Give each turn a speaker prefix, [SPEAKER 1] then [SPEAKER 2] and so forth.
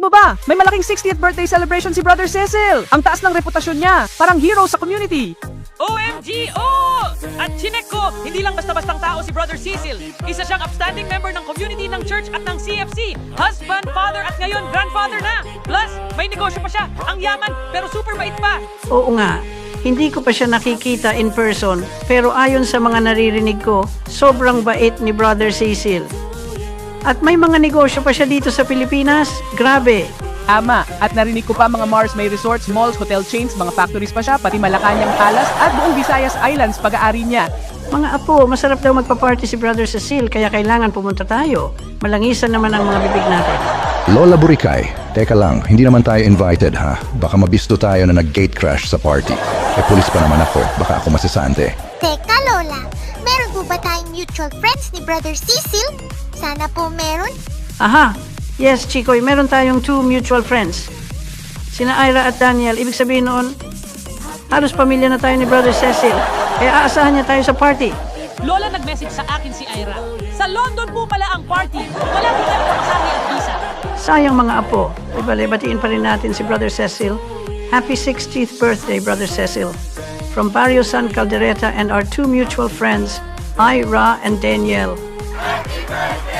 [SPEAKER 1] Narinig mo ba? May malaking 60th birthday celebration si Brother Cecil. Ang taas ng reputasyon niya. Parang hero sa community.
[SPEAKER 2] OMG! Oh! At chinek ko, hindi lang basta-bastang tao si Brother Cecil. Isa siyang upstanding member ng community ng church at ng CFC. Husband, father at ngayon grandfather na. Plus, may negosyo pa siya. Ang yaman, pero super bait pa.
[SPEAKER 3] Oo nga, hindi ko pa siya nakikita in person, pero ayon sa mga naririnig ko, sobrang bait ni Brother Cecil. At may mga negosyo pa siya dito sa Pilipinas. Grabe!
[SPEAKER 1] Ama, at narinig ko pa mga Mars may resorts, malls, hotel chains, mga factories pa siya, pati Malacanang Palace at buong Visayas Islands pag-aari niya.
[SPEAKER 3] Mga apo, masarap daw magpa-party si Brother Cecil, kaya kailangan pumunta tayo. Malangisan naman ang mga bibig natin.
[SPEAKER 4] Lola Burikay, teka lang, hindi naman tayo invited ha. Baka mabisto tayo na nag-gate crash sa party. Eh, pulis pa naman ako, baka ako masisante.
[SPEAKER 5] Teka, Lola. Meron po ba tayong mutual friends ni Brother Cecil? Sana po meron.
[SPEAKER 3] Aha! Yes, Chikoy, meron tayong 2 mutual friends. Sina Ira at Daniel. Ibig sabihin noon, halos pamilya na tayo ni Brother Cecil. Kaya aasahan niya tayo sa party.
[SPEAKER 2] Lola nag-message sa akin si Ira. Sa London po pala ang party. Wala din kami pamasahe at visa.
[SPEAKER 3] Sayang mga apo. Ibale, batiin pa rin natin si Brother Cecil. Happy 60th birthday, Brother Cecil. From Barrio San Caldereta and our 2 mutual friends, Ira and Daniel.
[SPEAKER 5] Happy birthday!